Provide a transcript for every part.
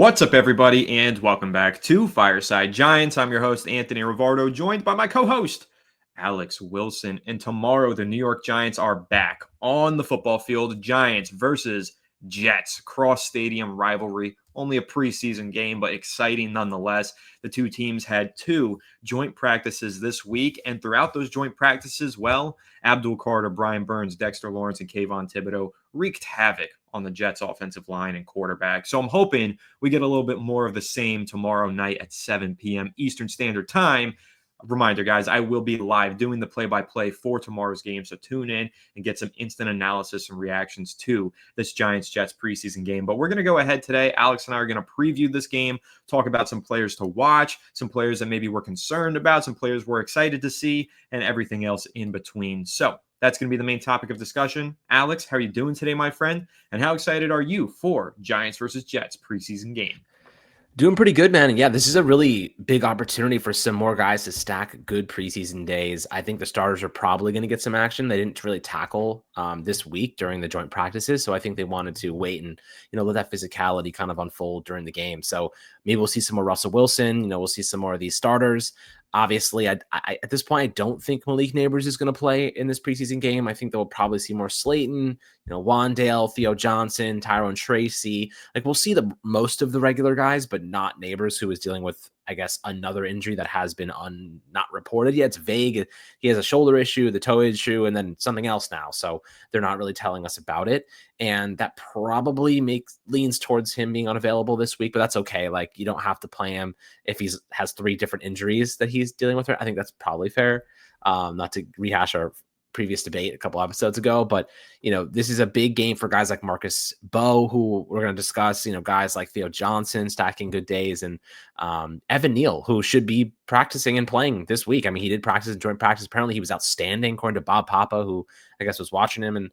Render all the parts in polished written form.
What's up, everybody, and welcome back to Fireside Giants. I'm your host, Anthony Rivardo, joined by my co-host, Alex Wilson. And tomorrow, the New York Giants are back on the football field. Giants versus Jets, cross-stadium rivalry. Only a preseason game, but exciting nonetheless. The two teams had two joint practices this week, and throughout those joint practices, Abdul Carter, Brian Burns, Dexter Lawrence, and Kayvon Thibodeau wreaked havoc on the Jets' offensive line and quarterback. So I'm hoping we get a little bit more of the same tomorrow night at 7 p.m. Eastern Standard Time. Reminder, guys, I will be live doing the play-by-play for tomorrow's game, so tune in and get some instant analysis and reactions to this Giants-Jets preseason game. But we're going to go ahead today. Alex and I are going to preview this game, talk about some players to watch, some players that maybe we're concerned about, some players we're excited to see, and everything else in between. So that's going to be the main topic of discussion. Alex, how are you doing today, my friend? And how excited are you for Giants versus Jets preseason game? Doing pretty good, man. And yeah, this is a really big opportunity for some more guys to stack good preseason days. I think the starters are probably going to get some action. They didn't really tackle this week during the joint practices. So I think they wanted to wait and, let that physicality kind of unfold during the game. So maybe we'll see some more Russell Wilson. We'll see some more of these starters. Obviously, I at this point, I don't think Malik Nabers is going to play in this preseason game. I think they'll probably see more Slayton, Wandale, Theo Johnson, Tyrone Tracy. Like, we'll see the most of the regular guys, but not Nabers, who is dealing with, I guess, another injury that has been not reported yet. It's vague. He has a shoulder issue, the toe issue, and then something else now. So they're not really telling us about it. And that probably leans towards him being unavailable this week, but that's okay. Like, you don't have to play him if he has three different injuries that he's dealing with. I think that's probably fair. Not to rehash our previous debate a couple episodes ago, but this is a big game for guys like Mbow, who we're going to discuss, guys like Theo Johnson stacking good days, and Evan Neal, who should be practicing and playing this week. I mean, he did practice in joint practice. Apparently he was outstanding, according to Bob Papa, who I guess was watching him, and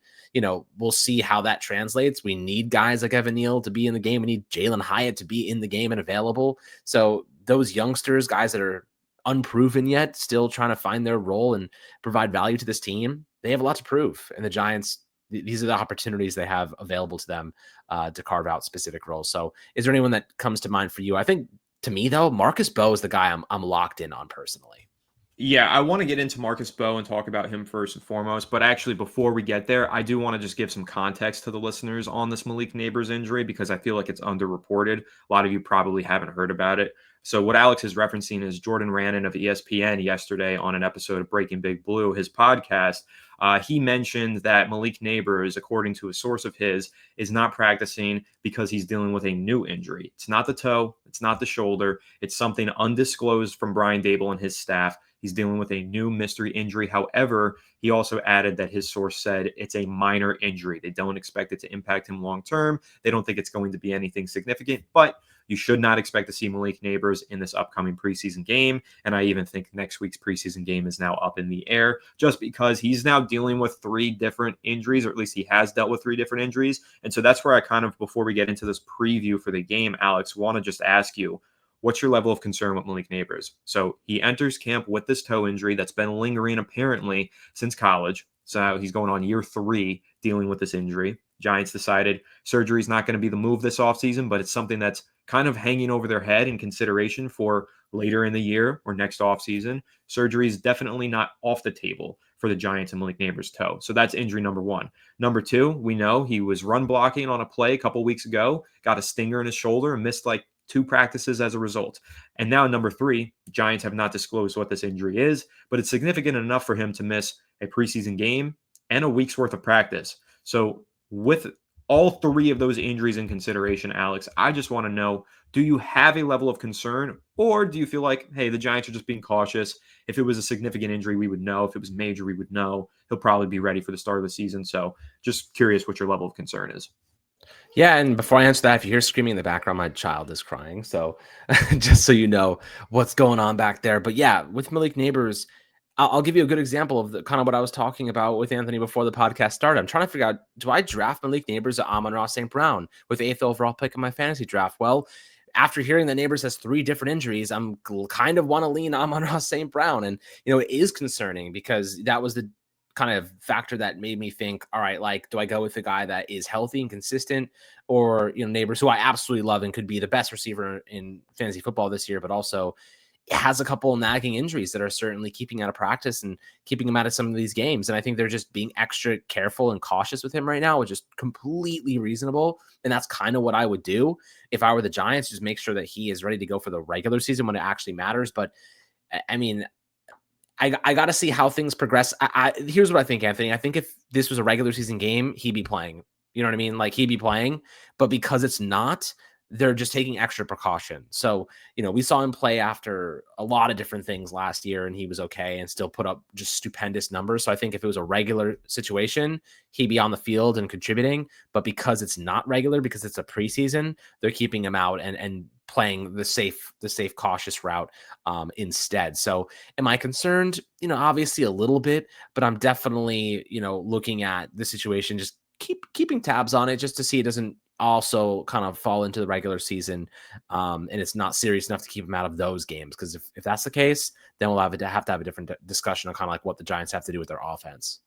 we'll see how that translates. We need guys like Evan Neal to be in the game. We need Jaylen Hyatt to be in the game and available. So those youngsters, guys that are unproven yet, still trying to find their role and provide value to this team, they have a lot to prove. And the Giants, these are the opportunities they have available to them to carve out specific roles. So is there anyone that comes to mind for you? I think, to me, though, Marcus Bow is the guy I'm locked in on personally. Yeah, I want to get into Marcus Bow and talk about him first and foremost. But actually, before we get there, I do want to just give some context to the listeners on this Malik Nabers injury, because I feel like it's underreported. A lot of you probably haven't heard about it. So what Alex is referencing is Jordan Rannon of ESPN yesterday on an episode of Breaking Big Blue, his podcast. He mentioned that Malik Nabers, according to a source of his, is not practicing because he's dealing with a new injury. It's not the toe. It's not the shoulder. It's something undisclosed from Brian Daboll and his staff. He's dealing with a new mystery injury. However, he also added that his source said it's a minor injury. They don't expect it to impact him long term. They don't think it's going to be anything significant, but you should not expect to see Malik Nabers in this upcoming preseason game. And I even think next week's preseason game is now up in the air, just because he's now dealing with three different injuries, or at least he has dealt with three different injuries. And so that's where I kind of, before we get into this preview for the game, Alex, want to just ask you, what's your level of concern with Malik Nabers? So he enters camp with this toe injury that's been lingering apparently since college. So he's going on year 3 dealing with this injury. Giants decided surgery is not going to be the move this offseason, but it's something that's kind of hanging over their head in consideration for later in the year or next offseason. Surgery is definitely not off the table for the Giants and Malik Nabers' toe. So that's injury number 1. Number 2, we know he was run blocking on a play a couple weeks ago, got a stinger in his shoulder and missed like 2 practices as a result. And now number 3, Giants have not disclosed what this injury is, but it's significant enough for him to miss a preseason game and a week's worth of practice. So with all 3 of those injuries in consideration, Alex, I just want to know, do you have a level of concern, or do you feel like, hey, the Giants are just being cautious? If it was a significant injury, we would know. If it was major, we would know. He'll probably be ready for the start of the season. So just curious what your level of concern is. Yeah, and before I answer that, if you hear screaming in the background, my child is crying. So just so you know what's going on back there. But yeah, with Malik Nabers, I'll give you a good example of the kind of what I was talking about with Anthony before the podcast started. I'm trying to figure out, do I draft Malik Nabers or Amon-Ra St. Brown with 8th overall pick in my fantasy draft? Well, after hearing that Nabers has 3 different injuries, I'm kind of want to lean Amon-Ra St. Brown. And, it is concerning because that was the kind of factor that made me think, all right, like, do I go with the guy that is healthy and consistent, or, Nabers, who I absolutely love and could be the best receiver in fantasy football this year, but also has a couple of nagging injuries that are certainly keeping out of practice and keeping him out of some of these games. And I think they're just being extra careful and cautious with him right now, which is completely reasonable. And that's kind of what I would do if I were the Giants, just make sure that he is ready to go for the regular season when it actually matters. But I mean, I got to see how things progress. Here's what I think, Anthony. I think if this was a regular season game, he'd be playing. You know what I mean? Like, he'd be playing, but because it's not, they're just taking extra precaution. So, we saw him play after a lot of different things last year, and he was okay and still put up just stupendous numbers. So I think if it was a regular situation, he'd be on the field and contributing. But because it's not regular, because it's a preseason, they're keeping him out and playing the safe, cautious route instead. So am I concerned? Obviously a little bit, but I'm definitely, looking at the situation, just keeping tabs on it just to see it doesn't also kind of fall into the regular season, and it's not serious enough to keep him out of those games. Because if that's the case, then we'll have to have a different discussion on kind of like what the Giants have to do with their offense.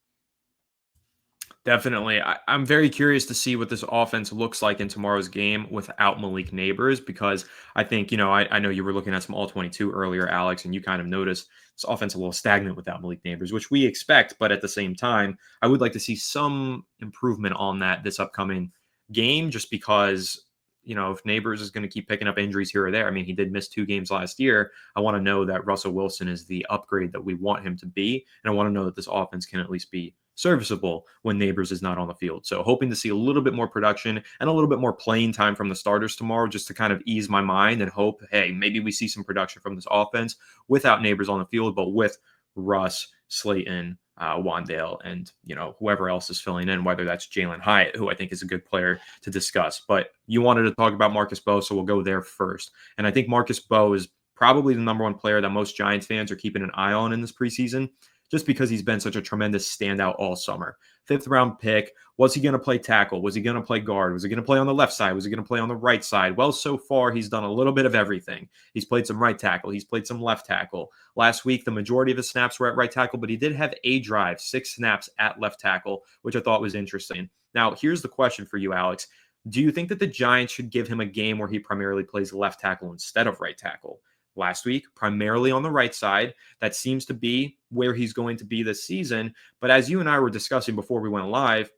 Definitely. I'm very curious to see what this offense looks like in tomorrow's game without Malik Nabers, because I think, I know you were looking at some all 22 earlier, Alex, and you kind of noticed this offense a little stagnant without Malik Nabers, which we expect. But at the same time, I would like to see some improvement on that this upcoming game, just because, if Nabers is going to keep picking up injuries here or there, I mean, he did miss 2 games last year. I want to know that Russell Wilson is the upgrade that we want him to be. And I want to know that this offense can at least be serviceable when Nabers is not on the field. So hoping to see a little bit more production and a little bit more playing time from the starters tomorrow, just to kind of ease my mind and hope, hey, maybe we see some production from this offense without Nabers on the field, but with Russ, Slayton, Wandale, and whoever else is filling in, whether that's Jaylen Hyatt, who I think is a good player to discuss. But you wanted to talk about Marcus Bow, so we'll go there first. And I think Marcus Bow is probably the number one player that most Giants fans are keeping an eye on in this preseason, just because he's been such a tremendous standout all summer. 5th round pick. Was he going to play tackle? Was he going to play guard? Was he going to play on the left side? Was he going to play on the right side? Well, so far, he's done a little bit of everything. He's played some right tackle. He's played some left tackle. Last week, the majority of his snaps were at right tackle, but he did have a drive, 6 snaps at left tackle, which I thought was interesting. Now, here's the question for you, Alex. Do you think that the Giants should give him a game where he primarily plays left tackle instead of right tackle? Last week, primarily on the right side. That seems to be where he's going to be this season. But as you and I were discussing before we went live,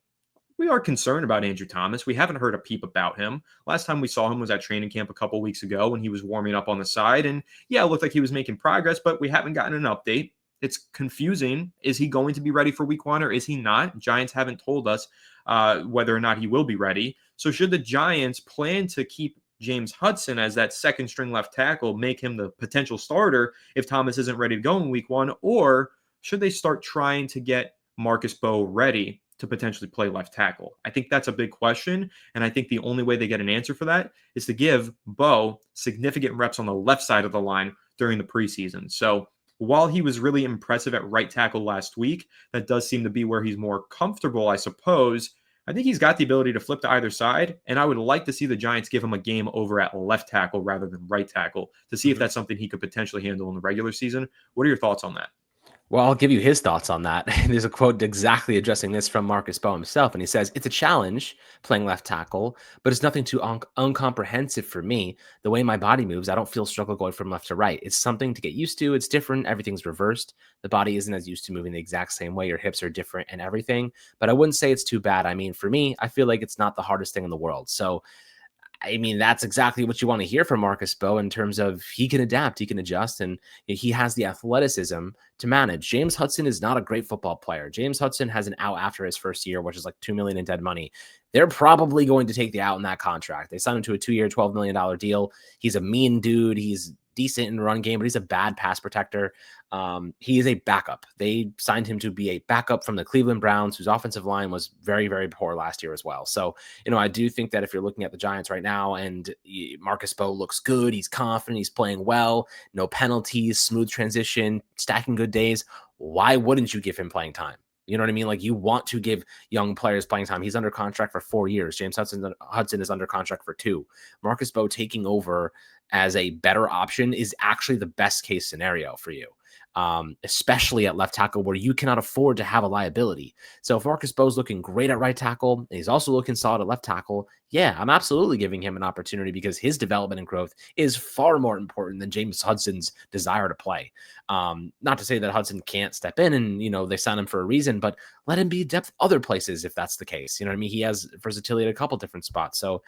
we are concerned about Andrew Thomas. We haven't heard a peep about him. Last time we saw him was at training camp a couple weeks ago when he was warming up on the side. And yeah, it looked like he was making progress, but we haven't gotten an update. It's confusing. Is he going to be ready for week 1 or is he not? Giants haven't told us whether or not he will be ready. So should the Giants plan to keep James Hudson as that second string left tackle, make him the potential starter if Thomas isn't ready to go in week 1? Or should they start trying to get Marcus Bow ready to potentially play left tackle? I think that's a big question. And I think the only way they get an answer for that is to give Bow significant reps on the left side of the line during the preseason. So while he was really impressive at right tackle last week, that does seem to be where he's more comfortable, I suppose. I think he's got the ability to flip to either side, and I would like to see the Giants give him a game over at left tackle rather than right tackle to see if that's something he could potentially handle in the regular season. What are your thoughts on that? Well, I'll give you his thoughts on that. There's a quote exactly addressing this from Marcus Bow himself, and he says, "It's a challenge playing left tackle, but it's nothing too uncomprehensive for me. The way my body moves, I don't feel struggle going from left to right. It's something to get used to. It's different. Everything's reversed. The body isn't as used to moving the exact same way. Your hips are different and everything, but I wouldn't say it's too bad. I mean, for me, I feel like it's not the hardest thing in the world." So I mean, that's exactly what you want to hear from Marcus Bow in terms of he can adapt, he can adjust, and he has the athleticism to manage. James Hudson is not a great football player. James Hudson has an out after his first year, which is like $2 million in dead money. They're probably going to take the out in that contract. They signed him to a 2-year, $12 million deal. He's a mean dude. He's decent in the run game, but he's a bad pass protector. He is a backup. They signed him to be a backup from the Cleveland Browns, whose offensive line was very, very poor last year as well. So, I do think that if you're looking at the Giants right now and Marcus Bow looks good, he's confident, he's playing well, no penalties, smooth transition, stacking good days, why wouldn't you give him playing time? You know what I mean? Like, you want to give young players playing time. He's under contract for 4 years. James Hudson is under contract for 2. Marcus Bow taking over as a better option is actually the best case scenario for you. especially at left tackle where you cannot afford to have a liability. So if Marcus Bow's looking great at right tackle, and he's also looking solid at left tackle, yeah, I'm absolutely giving him an opportunity because his development and growth is far more important than James Hudson's desire to play. Not to say that Hudson can't step in and, they signed him for a reason, but let him be depth other places if that's the case. You know what I mean? He has versatility at a couple different spots. So,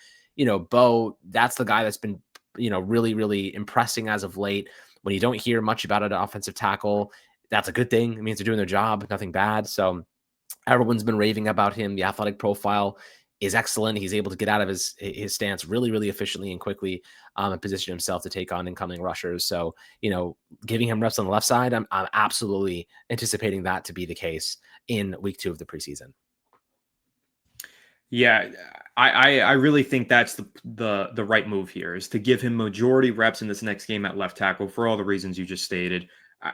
Bo, that's the guy that's been, really, really impressing as of late. When you don't hear much about an offensive tackle, that's a good thing. It means they're doing their job, nothing bad. So everyone's been raving about him. The athletic profile is excellent. He's able to get out of his stance really, really efficiently and quickly, and position himself to take on incoming rushers. So, giving him reps on the left side, I'm absolutely anticipating that to be the case in week 2 of the preseason. Yeah, I really think that's the right move here, is to give him majority reps in this next game at left tackle for all the reasons you just stated.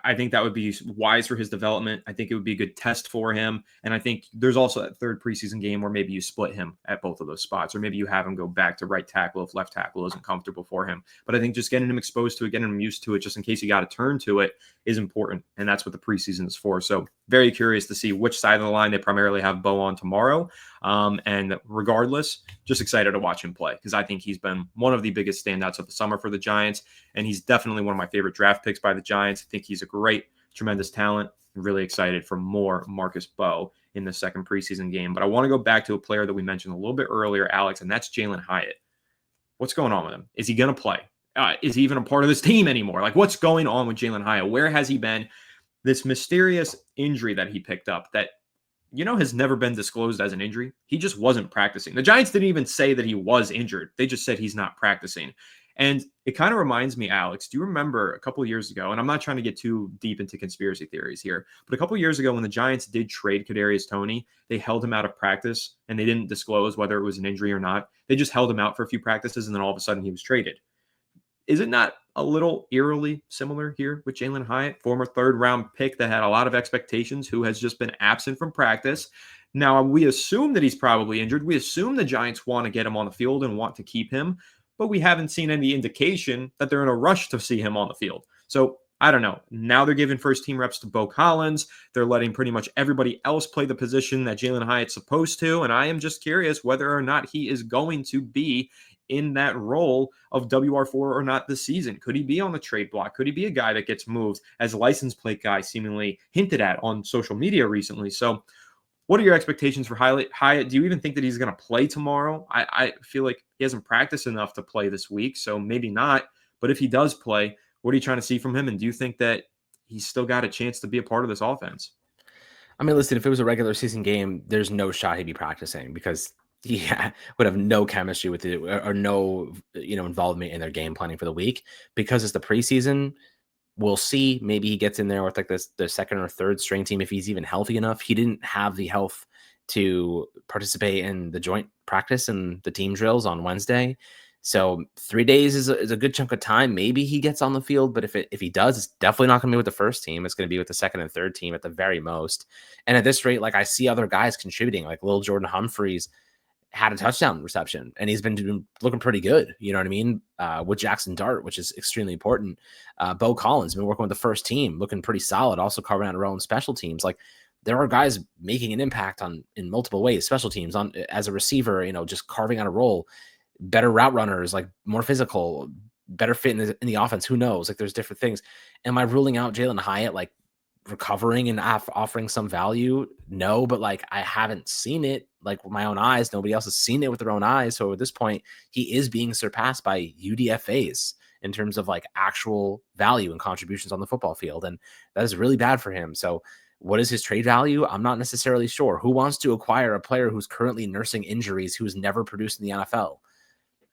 I think that would be wise for his development. I think it would be a good test for him. And I think there's also that third preseason game where maybe you split him at both of those spots, or maybe you have him go back to right tackle if left tackle isn't comfortable for him. But I think just getting him exposed to it, getting him used to it, just in case you got to turn to it, is important. And that's what the preseason is for. So very curious to see which side of the line they primarily have Bo on tomorrow. And regardless, just excited to watch him play, because I think he's been one of the biggest standouts of the summer for the Giants. And he's definitely one of my favorite draft picks by the Giants. I think he's a great, tremendous talent. I'm really excited for more Marcus Bow in the second preseason game. But I want to go back to a player that we mentioned a little bit earlier, Alex, and that's Jaylen Hyatt. What's going on with him? Is he going to play? Is he even a part of this team anymore? Like, what's going on with Jaylen Hyatt? Where has he been? This mysterious injury that he picked up that, has never been disclosed as an injury. He just wasn't practicing. The Giants didn't even say that he was injured. They just said he's not practicing. And it kind of reminds me, Alex, do you remember a couple of years ago, and I'm not trying to get too deep into conspiracy theories here, but a couple of years ago when the Giants did trade Kadarius Toney, they held him out of practice and they didn't disclose whether it was an injury or not. They just held him out for a few practices and then all of a sudden he was traded. Is it not a little eerily similar here with Jaylen Hyatt, former third-round pick that had a lot of expectations, who has just been absent from practice? Now, we assume that he's probably injured. We assume the Giants want to get him on the field and want to keep him, but we haven't seen any indication that they're in a rush to see him on the field. So I don't know. Now they're giving first-team reps to Beaux Collins. They're letting pretty much everybody else play the position that Jaylen Hyatt's supposed to, and I am just curious whether or not he is going to be in that role of WR4 or not this season. Could he be on the trade block? Could he be a guy that gets moved, as a license plate guy seemingly hinted at on social media recently? So what are your expectations for Hyatt? Do you even think that he's going to play tomorrow? I feel like he hasn't practiced enough to play this week, so maybe not. But if he does play, what are you trying to see from him? And do you think that he's still got a chance to be a part of this offense? I mean, listen, if it was a regular season game, there's no shot he'd be practicing because he would have no chemistry with it or no, involvement in their game planning for the week. Because it's the preseason, we'll see. Maybe he gets in there with like the second or third string team if he's even healthy enough. He didn't have the health to participate in the joint practice and the team drills on Wednesday. So 3 days is a good chunk of time. Maybe he gets on the field, but if he does, it's definitely not going to be with the first team. It's going to be with the second and third team at the very most. And at this rate, like I see other guys contributing, like Lil Jordan Humphreys had a touchdown reception and he's been looking pretty good. You know what I mean? With Jackson Dart, which is extremely important. Beaux Collins been working with the first team, looking pretty solid, also carving out her own special teams. Like there are guys making an impact in multiple ways, special teams on as a receiver, just carving out a role, better route runners, like more physical, better fit in the offense. Who knows? Like there's different things. Am I ruling out Jaylen Hyatt, like recovering and offering some value? No, but like I haven't seen it like with my own eyes. Nobody else has seen it with their own eyes. So at this point, he is being surpassed by UDFAs in terms of like actual value and contributions on the football field. And that is really bad for him. So what is his trade value? I'm not necessarily sure. Who wants to acquire a player who's currently nursing injuries, who's never produced in the NFL?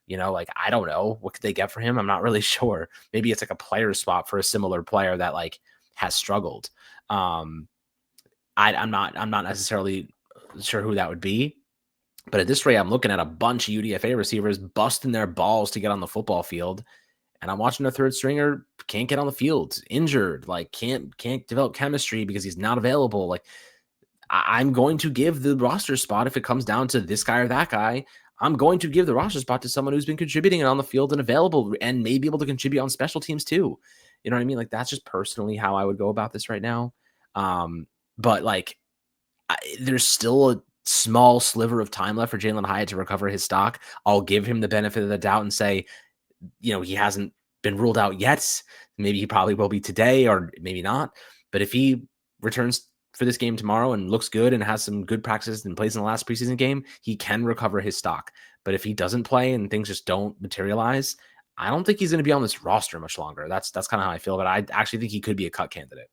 Like, I don't know. What could they get for him? I'm not really sure. Maybe it's like a player swap for a similar player that like has struggled. I'm not necessarily sure who that would be, but at this rate, I'm looking at a bunch of UDFA receivers busting their balls to get on the football field. And I'm watching a third stringer can't get on the field, injured, like can't develop chemistry because he's not available. Like I'm going to give the roster spot if it comes down to this guy or that guy. I'm going to give the roster spot to someone who's been contributing and on the field and available and may be able to contribute on special teams too. You know what I mean? Like, that's just personally how I would go about this right now. But like, there's still a small sliver of time left for Jaylen Hyatt to recover his stock. I'll give him the benefit of the doubt and say, he hasn't been ruled out yet. Maybe he probably will be today or maybe not. But if he returns for this game tomorrow and looks good and has some good practices and plays in the last preseason game, he can recover his stock. But if he doesn't play and things just don't materialize, I don't think he's going to be on this roster much longer. That's kind of how I feel. But I actually think he could be a cut candidate.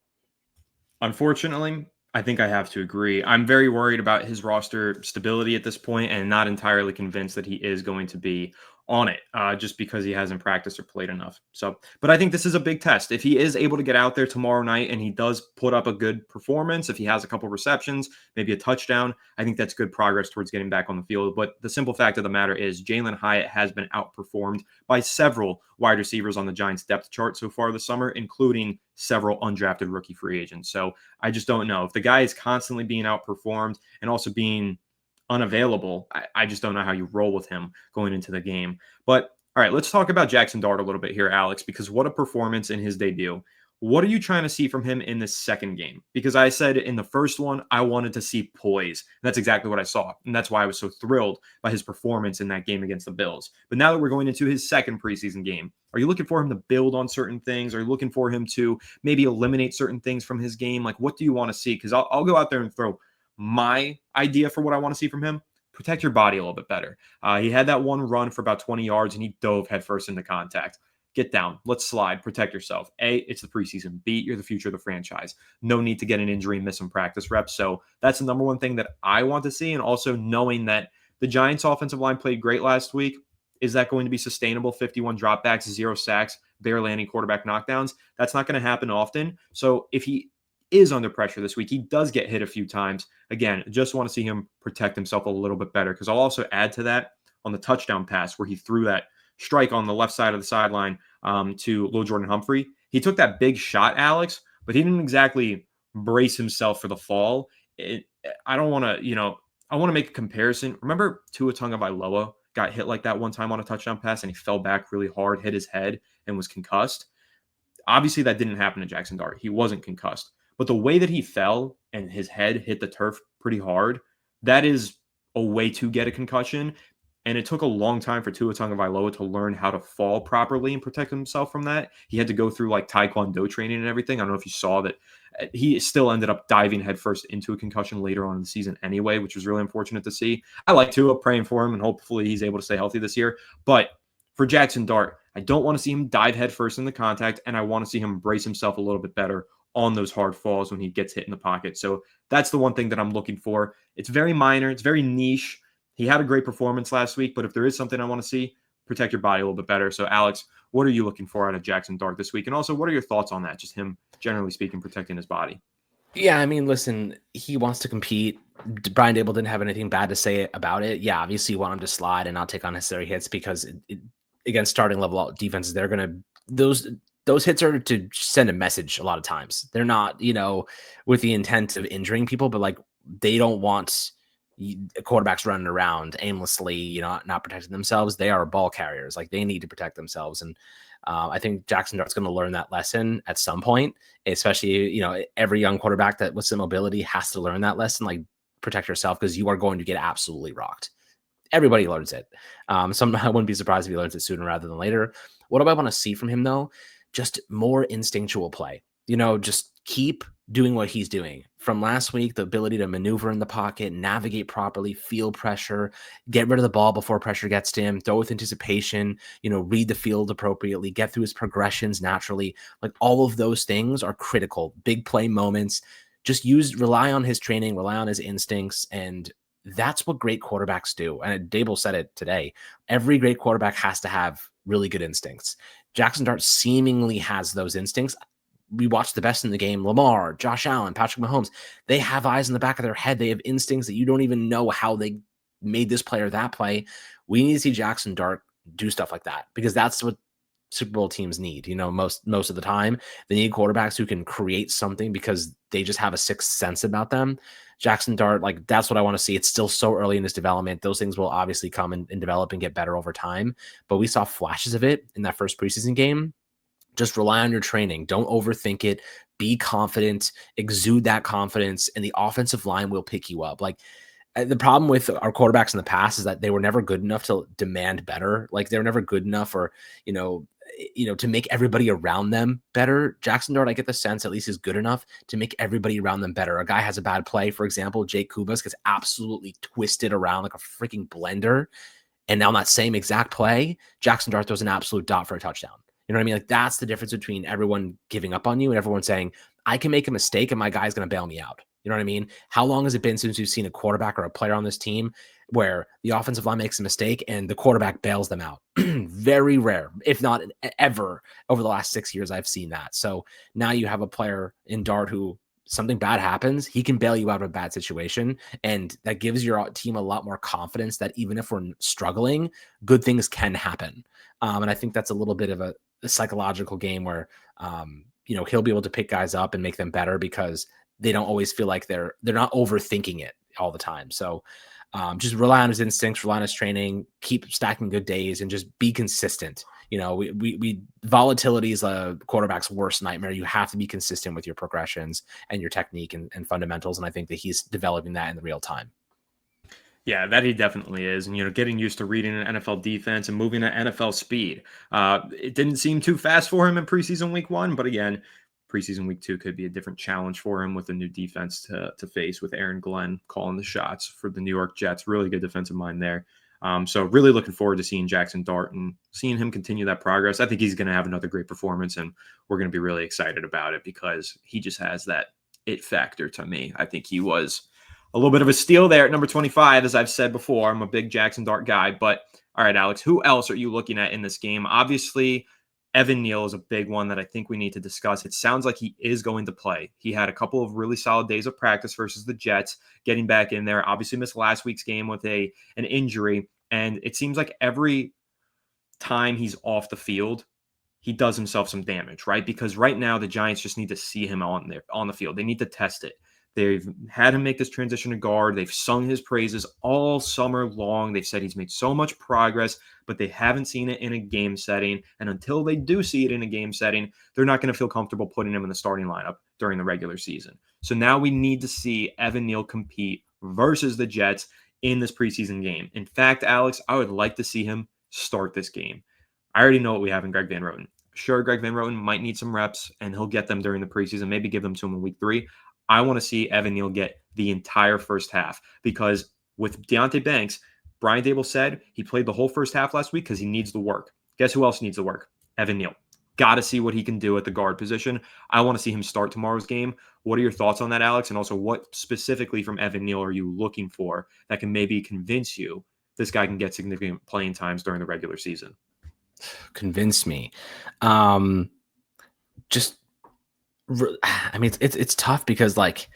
Unfortunately, I think I have to agree. I'm very worried about his roster stability at this point and not entirely convinced that he is going to be on it just because he hasn't practiced or played enough. So, but I think this is a big test. If he is able to get out there tomorrow night and he does put up a good performance, if he has a couple receptions, maybe a touchdown, I think that's good progress towards getting back on the field. But the simple fact of the matter is Jaylen Hyatt has been outperformed by several wide receivers on the Giants depth chart so far this summer, including several undrafted rookie free agents. So I just don't know. If the guy is constantly being outperformed and also being unavailable, I just don't know how you roll with him going into the game. But all right, let's talk about Jackson Dart a little bit here, Alex, because what a performance in his debut. What are you trying to see from him in this second game? Because I said in the first one, I wanted to see poise. And that's exactly what I saw. And that's why I was so thrilled by his performance in that game against the Bills. But now that we're going into his second preseason game, are you looking for him to build on certain things? Are you looking for him to maybe eliminate certain things from his game? Like, what do you want to see? Because I'll go out there and throw my idea for what I want to see from him. Protect your body a little bit better. He had that one run for about 20 yards and he dove headfirst into contact. Get down. Let's slide. Protect yourself. A, it's the preseason. B, you're the future of the franchise. No need to get an injury and miss some practice reps. So that's the number one thing that I want to see. And also knowing that the Giants offensive line played great last week. Is that going to be sustainable? 51 dropbacks, 0 sacks, barely any quarterback knockdowns. That's not going to happen often. So if he is under pressure this week, he does get hit a few times. Again, just want to see him protect himself a little bit better, because I'll also add to that on the touchdown pass where he threw that strike on the left side of the sideline to Lil Jordan Humphrey. He took that big shot, Alex, but he didn't exactly brace himself for the fall. I don't want to, I want to make a comparison. Remember Tua Tagovailoa got hit like that one time on a touchdown pass and he fell back really hard, hit his head, and was concussed. Obviously, that didn't happen to Jackson Dart. He wasn't concussed. But the way that he fell and his head hit the turf pretty hard, that is a way to get a concussion. And it took a long time for Tua Tagovailoa to learn how to fall properly and protect himself from that. He had to go through like Taekwondo training and everything. I don't know if you saw that. He still ended up diving headfirst into a concussion later on in the season anyway, which was really unfortunate to see. I like Tua, praying for him, and hopefully he's able to stay healthy this year. But for Jackson Dart, I don't want to see him dive headfirst in the contact, and I want to see him brace himself a little bit better on those hard falls when he gets hit in the pocket. So that's the one thing that I'm looking for. It's very minor. It's very niche. He had a great performance last week, but if there is something I want to see, protect your body a little bit better. So, Alex, what are you looking for out of Jackson Dart this week? And also, what are your thoughts on that? Just him, generally speaking, protecting his body. Yeah, I mean, listen, he wants to compete. Brian Dable didn't have anything bad to say about it. Yeah, obviously you want him to slide and not take unnecessary hits because against starting level defenses, they're going to those hits are to send a message a lot of times. They're not, with the intent of injuring people, but like they don't want quarterbacks running around aimlessly, not protecting themselves. They are ball carriers. Like they need to protect themselves. And I think Jackson Dart's going to learn that lesson at some point, especially, every young quarterback that with some mobility has to learn that lesson, like protect yourself because you are going to get absolutely rocked. Everybody learns it. I wouldn't be surprised if he learns it sooner rather than later. What do I want to see from him though? Just more instinctual play, just keep doing what he's doing from last week, the ability to maneuver in the pocket, navigate properly, feel pressure, get rid of the ball before pressure gets to him, throw with anticipation, read the field appropriately, get through his progressions naturally. Like all of those things are critical. Big play moments, just rely on his training, rely on his instincts. And that's what great quarterbacks do. And Dable said it today. Every great quarterback has to have really good instincts. Jackson Dart seemingly has those instincts. We watch the best in the game, Lamar, Josh Allen, Patrick Mahomes. They have eyes in the back of their head. They have instincts that you don't even know how they made this play or that play. We need to see Jackson Dart do stuff like that because that's what Super Bowl teams need. Most of the time, they need quarterbacks who can create something because they just have a sixth sense about them. Jackson Dart, like that's what I want to see. It's still so early in his development. Those things will obviously come and develop and get better over time. But we saw flashes of it in that first preseason game. Just rely on your training. Don't overthink it. Be confident, exude that confidence, and the offensive line will pick you up. Like, the problem with our quarterbacks in the past is that they were never good enough to demand better. Like, they were never good enough, or to make everybody around them better. Jackson Dart, I get the sense, at least, is good enough to make everybody around them better. A guy has a bad play, for example, Jake Kubas gets absolutely twisted around like a freaking blender, and now on that same exact play, Jackson Dart throws an absolute dot for a touchdown. You know what I mean? Like, that's the difference between everyone giving up on you and everyone saying, I can make a mistake and my guy's going to bail me out. You know what I mean? How long has it been since you've seen a quarterback or a player on this team where the offensive line makes a mistake and the quarterback bails them out? Very rare, if not ever, over the last 6 years, I've seen that. So now you have a player in Dart who, something bad happens, he can bail you out of a bad situation. And that gives your team a lot more confidence that even if we're struggling, good things can happen. And I think that's a little bit of a psychological game where, he'll be able to pick guys up and make them better because they don't always feel like they're not overthinking it all the time. So just rely on his instincts, rely on his training, keep stacking good days, and just be consistent. Volatility is a quarterback's worst nightmare. You have to be consistent with your progressions and your technique and fundamentals. And I think that he's developing that in the real time. Yeah, that he definitely is. And, getting used to reading an NFL defense and moving at NFL speed. It didn't seem too fast for him in preseason week 1, but again, preseason week 2 could be a different challenge for him with a new defense to face, with Aaron Glenn calling the shots for the New York Jets. Really good defensive mind there. So really looking forward to seeing Jackson Dart and seeing him continue that progress. I think he's going to have another great performance, and we're going to be really excited about it because he just has that it factor to me. I think he was a little bit of a steal there at number 25. As I've said before, I'm a big Jackson Dart guy. But all right, Alex, who else are you looking at in this game? Obviously, Evan Neal is a big one that I think we need to discuss. It sounds like he is going to play. He had a couple of really solid days of practice versus the Jets, getting back in there. Obviously missed last week's game with an injury. And it seems like every time he's off the field, he does himself some damage, right? Because right now the Giants just need to see him on the field. They need to test it. They've had him make this transition to guard. They've sung his praises all summer long. They've said he's made so much progress, but they haven't seen it in a game setting. And until they do see it in a game setting, they're not going to feel comfortable putting him in the starting lineup during the regular season. So now we need to see Evan Neal compete versus the Jets in this preseason game. In fact, Alex, I would like to see him start this game. I already know what we have in Greg Van Roten. Sure, Greg Van Roten might need some reps, and he'll get them during the preseason, maybe give them to him in week 3. I want to see Evan Neal get the entire first half because with Deonte Banks, Brian Daboll said he played the whole first half last week because he needs the work. Guess who else needs the work? Evan Neal. Got to see what he can do at the guard position. I want to see him start tomorrow's game. What are your thoughts on that, Alex? And also, what specifically from Evan Neal are you looking for that can maybe convince you this guy can get significant playing times during the regular season? Convince me. It's tough because, like,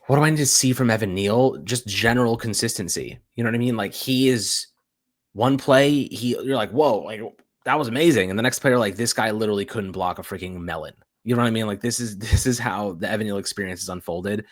what do I need to see from Evan Neal? Just general consistency. You know what I mean? Like, he is one play, you're like, whoa, like, that was amazing. And the next player, like, this guy literally couldn't block a freaking melon. You know what I mean? Like, this is how the Evan Neal experience is unfolded.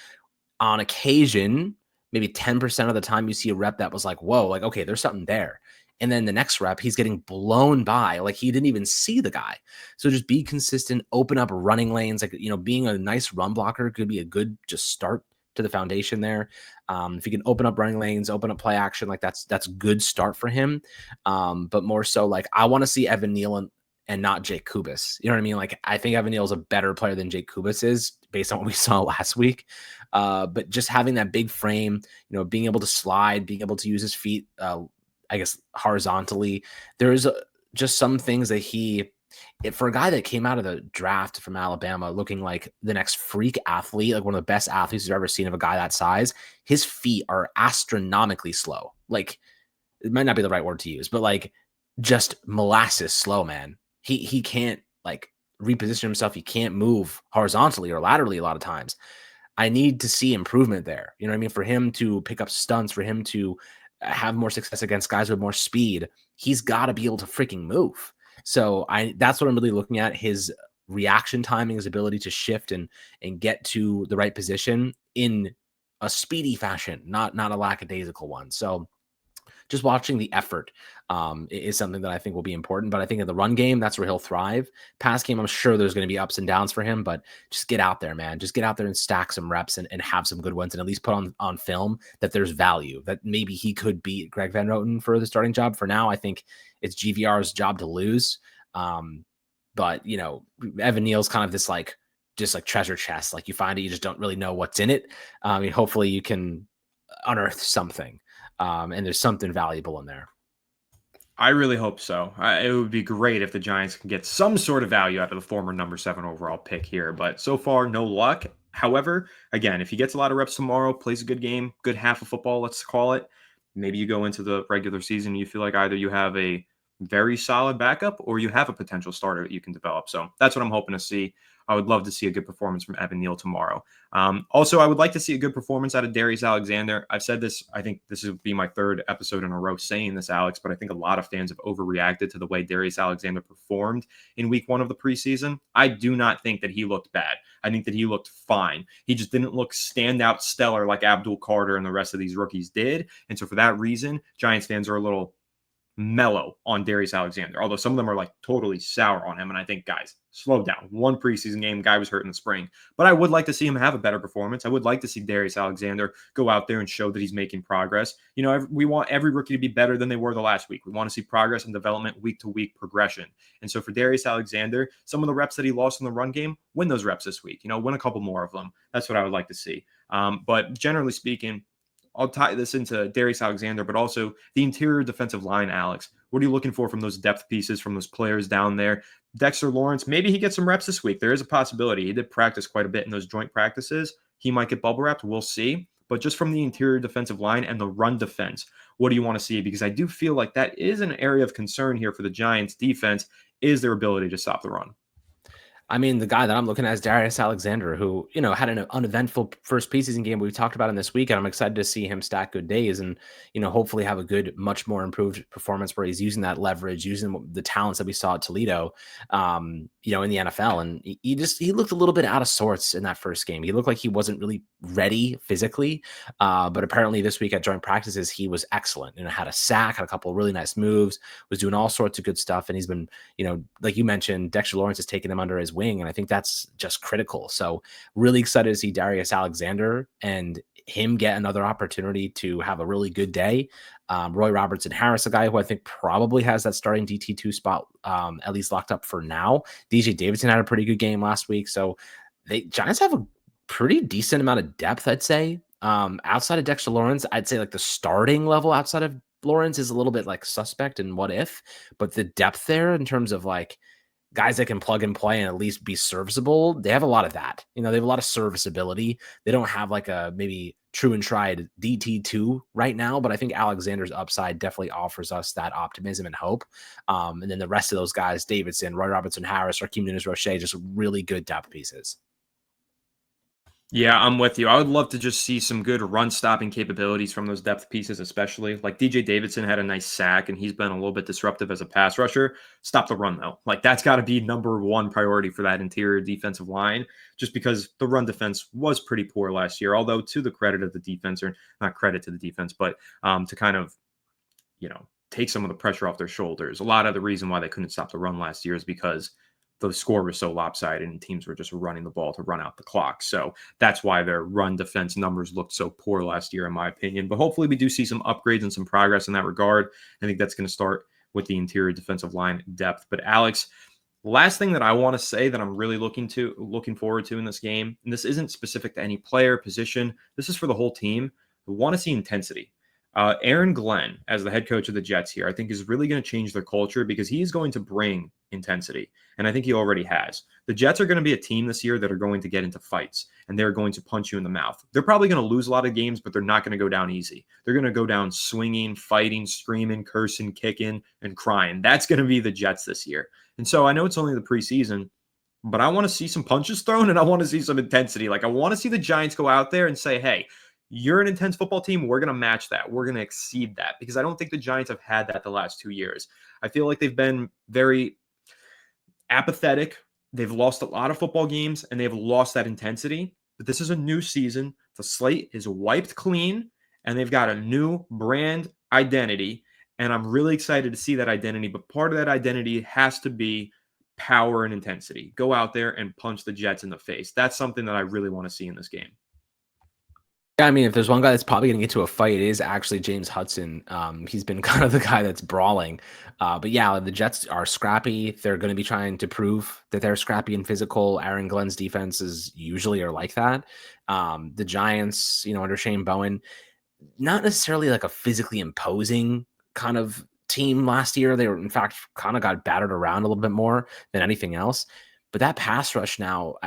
On occasion, maybe 10% of the time you see a rep that was like, whoa, like, okay, there's something there. And then the next rep, he's getting blown by, like he didn't even see the guy. So just be consistent, open up running lanes. Like, being a nice run blocker could be a good just start to the foundation there. If you can open up running lanes, open up play action, like that's good start for him. But more so, like, I want to see Evan Neal and not Jake Kubas. You know what I mean? Like, I think Evan Neal is a better player than Jake Kubas is based on what we saw last week. But just having that big frame, being able to slide, being able to use his feet, I guess horizontally, there's just some things that for a guy that came out of the draft from Alabama looking like the next freak athlete, like one of the best athletes you've ever seen of a guy that size, his feet are astronomically slow. Like, it might not be the right word to use, but like just molasses slow, man. He can't like reposition himself. He can't move horizontally or laterally a lot of times. I need to see improvement there. You know what I mean? For him to pick up stunts, for him to have more success against guys with more speed, he's got to be able to freaking move. So that's what I'm really looking at. His reaction timing, his ability to shift and get to the right position in a speedy fashion, not a lackadaisical one. So just watching the effort is something that I think will be important. But I think in the run game, that's where he'll thrive. Pass game, I'm sure there's going to be ups and downs for him, but just get out there, man. Just get out there and stack some reps and have some good ones, and at least put on film that there's value, that maybe he could beat Greg Van Roten for the starting job. For now, I think it's GVR's job to lose. But Evan Neal's kind of this just like treasure chest. Like you find it, you just don't really know what's in it. I mean, hopefully you can unearth something, and there's something valuable in there. I really hope so. It would be great if the Giants can get some sort of value out of the former number 7 overall pick here, but so far, no luck. However, again, if he gets a lot of reps tomorrow, plays a good game, good half of football, let's call it, maybe you go into the regular season and you feel like either you have a very solid backup or you have a potential starter that you can develop. So that's what I'm hoping to see. I would love to see a good performance from Evan Neal tomorrow. Also, I would like to see a good performance out of Darius Alexander. I've said this, I think this will be my 3rd episode in a row saying this, Alex, but I think a lot of fans have overreacted to the way Darius Alexander performed in week 1 of the preseason. I do not think that he looked bad. I think that he looked fine. He just didn't look standout stellar like Abdul Carter and the rest of these rookies did. And so for that reason, Giants fans are a little mellow on Darius Alexander, although some of them are like totally sour on him. And I think, guys, slow down. 1 preseason game, guy was hurt in the spring. But I would like to see him have a better performance. I would like to see Darius Alexander go out there and show that he's making progress. We want every rookie to be better than they were the last week. We want to see progress and development, week to week progression. And so for Darius Alexander, some of the reps that he lost in the run game, win those reps this week. Win a couple more of them. That's what I would like to see. But generally speaking, I'll tie this into Darius Alexander, but also the interior defensive line, Alex. What are you looking for from those depth pieces, from those players down there? Dexter Lawrence, maybe he gets some reps this week. There is a possibility. He did practice quite a bit in those joint practices. He might get bubble wrapped. We'll see. But just from the interior defensive line and the run defense, what do you want to see? Because I do feel like that is an area of concern here for the Giants defense, is their ability to stop the run. I mean, the guy that I'm looking at is Darius Alexander, who, had an uneventful first preseason game we talked about in this week. And I'm excited to see him stack good days and, hopefully have a good, much more improved performance where he's using that leverage, using the talents that we saw at Toledo, in the NFL. And he looked a little bit out of sorts in that first game. He looked like he wasn't really ready physically. But apparently this week at joint practices, he was excellent. Had a sack, had a couple of really nice moves, was doing all sorts of good stuff. And he's been, like you mentioned, Dexter Lawrence has taken him under his wing, and I think that's just critical. So really excited to see Darius Alexander and him get another opportunity to have a really good day. Roy Robertson Harris, a guy who I think probably has that starting DT2 spot at least locked up for now. DJ Davidson had a pretty good game last week. So Giants have a pretty decent amount of depth, I'd say. Outside of Dexter Lawrence, I'd say like the starting level outside of Lawrence is a little bit like suspect and what if, but the depth there in terms of like guys that can plug and play and at least be serviceable, they have a lot of that. They have a lot of serviceability. They don't have like a maybe true and tried DT2 right now, but I think Alexander's upside definitely offers us that optimism and hope. And then the rest of those guys, Davidson, Roy Robertson Harris, Raheem Nunez-Roche, just really good depth pieces. Yeah, I'm with you. I would love to just see some good run-stopping capabilities from those depth pieces, especially. Like DJ Davidson had a nice sack, and he's been a little bit disruptive as a pass rusher. Stop the run, though. Like, that's got to be number 1 priority for that interior defensive line, just because the run defense was pretty poor last year, although to the credit of the defense, or not credit to the defense, but to kind of, take some of the pressure off their shoulders. A lot of the reason why they couldn't stop the run last year is because the score was so lopsided and teams were just running the ball to run out the clock. So that's why their run defense numbers looked so poor last year, in my opinion. But hopefully we do see some upgrades and some progress in that regard. I think that's going to start with the interior defensive line depth. But Alex, last thing that I want to say that I'm really looking forward to in this game, and this isn't specific to any player position, this is for the whole team. We want to see intensity. Aaron Glenn, as the head coach of the Jets here, I think is really going to change their culture because he's going to bring intensity. And I think he already has. The Jets are going to be a team this year that are going to get into fights, and they're going to punch you in the mouth. They're probably going to lose a lot of games, but they're not going to go down easy. They're going to go down swinging, fighting, screaming, cursing, kicking, and crying. That's going to be the Jets this year. And so I know it's only the preseason, but I want to see some punches thrown, and I want to see some intensity. Like, I want to see the Giants go out there and say, hey, you're an intense football team. We're going to match that. We're going to exceed that, because I don't think the Giants have had that the last 2 years. I feel like they've been very apathetic. They've lost a lot of football games, and they've lost that intensity. But this is a new season. The slate is wiped clean, and they've got a new brand identity. And I'm really excited to see that identity. But part of that identity has to be power and intensity. Go out there and punch the Jets in the face. That's something that I really want to see in this game. Yeah, I mean, if there's one guy that's probably going to get to a fight, it is actually James Hudson. He's been kind of the guy that's brawling. But yeah, the Jets are scrappy. They're going to be trying to prove that they're scrappy and physical. Aaron Glenn's defenses usually are like that. The Giants, under Shane Bowen, not necessarily like a physically imposing kind of team last year. They were, in fact, kind of got battered around a little bit more than anything else. But that pass rush now,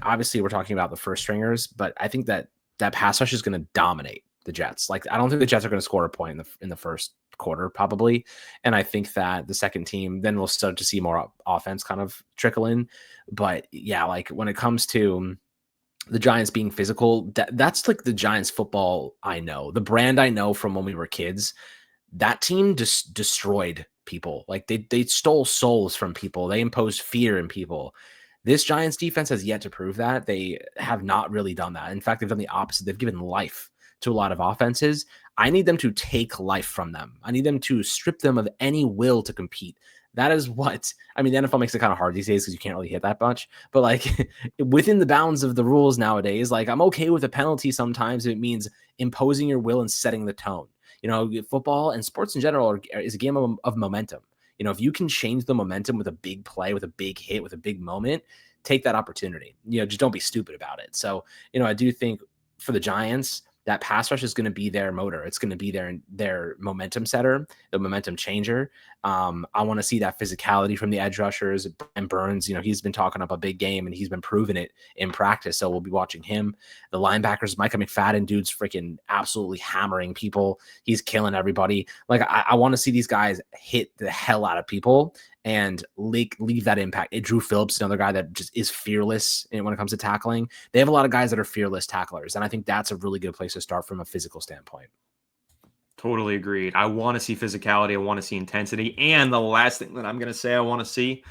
obviously we're talking about the first stringers, but I think that pass rush is going to dominate the Jets. Like, I don't think the Jets are going to score a point in the first quarter, probably. And I think that the second team, then we'll start to see more offense kind of trickle in. But yeah, like when it comes to the Giants being physical, that's like the Giants football I know, the brand I know from when we were kids. That team just destroyed people. Like they stole souls from people. They imposed fear in people. This Giants defense has yet to prove that. They have not really done that. In fact, they've done the opposite. They've given life to a lot of offenses. I need them to take life from them. I need them to strip them of any will to compete. That is what, I mean, the NFL makes it kind of hard these days because you can't really hit that much. But like within the bounds of the rules nowadays, like I'm okay with a penalty sometimes if it means imposing your will and setting the tone. Football and sports in general is a game of momentum. If you can change the momentum with a big play, with a big hit, with a big moment, take that opportunity. Just don't be stupid about it. So, I do think for the Giants, that pass rush is going to be their motor. It's going to be their momentum setter, the momentum changer. I want to see that physicality from the edge rushers. And Burns, he's been talking up a big game and he's been proving it in practice. So we'll be watching him. The linebackers, Micah McFadden, dude's freaking absolutely hammering people. He's killing everybody. Like I want to see these guys hit the hell out of people and leave that impact. Drew Phillips, another guy that just is fearless when it comes to tackling. They have a lot of guys that are fearless tacklers, and I think that's a really good place to start from a physical standpoint. Totally agreed. I want to see physicality. I want to see intensity. And the last thing that I'm going to say I want to see,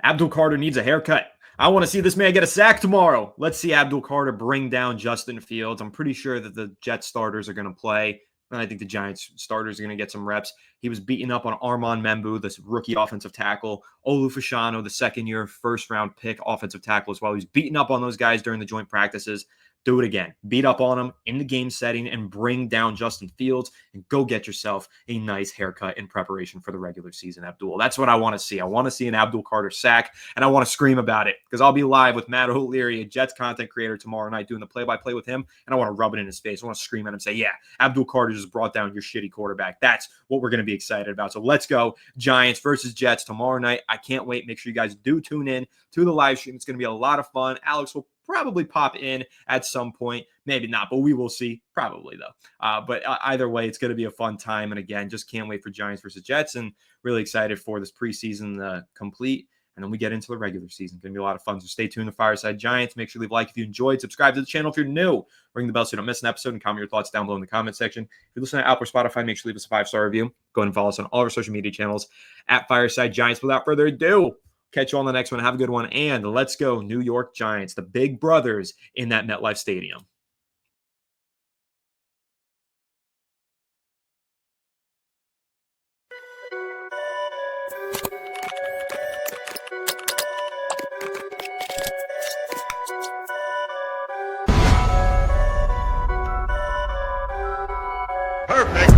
Abdul Carter needs a haircut. I want to see this man get a sack tomorrow. Let's see Abdul Carter bring down Justin Fields. I'm pretty sure that the Jets starters are going to play. And I think the Giants starters are going to get some reps. He was beating up on Armand Mbow, this rookie offensive tackle. Olu Fashanu, the second-year first-round pick offensive tackle as well. He was beating up on those guys during the joint practices. Do it again. Beat up on them in the game setting and bring down Justin Fields and go get yourself a nice haircut in preparation for the regular season, Abdul. That's what I want to see. I want to see an Abdul Carter sack, and I want to scream about it because I'll be live with Matt O'Leary, a Jets content creator, tomorrow night doing the play-by-play with him, and I want to rub it in his face. I want to scream at him and say, yeah, Abdul Carter just brought down your shitty quarterback. That's what we're going to be excited about. So let's go. Giants versus Jets tomorrow night. I can't wait. Make sure you guys do tune in to the live stream. It's going to be a lot of fun. Alex will probably pop in at some point. Maybe not, but we will see. Probably, though. But either way, it's going to be a fun time. And again, just can't wait for Giants versus Jets and really excited for this preseason complete. And then we get into the regular season. It's going to be a lot of fun. So stay tuned to Fireside Giants. Make sure you leave a like if you enjoyed. Subscribe to the channel if you're new. Ring the bell so you don't miss an episode and comment your thoughts down below in the comment section. If you're listening to Apple or Spotify, make sure you leave us a 5-star review. Go ahead and follow us on all of our social media channels at Fireside Giants. Without further ado, catch you on the next one. Have a good one. And let's go, New York Giants, the big brothers in that MetLife Stadium. Perfect.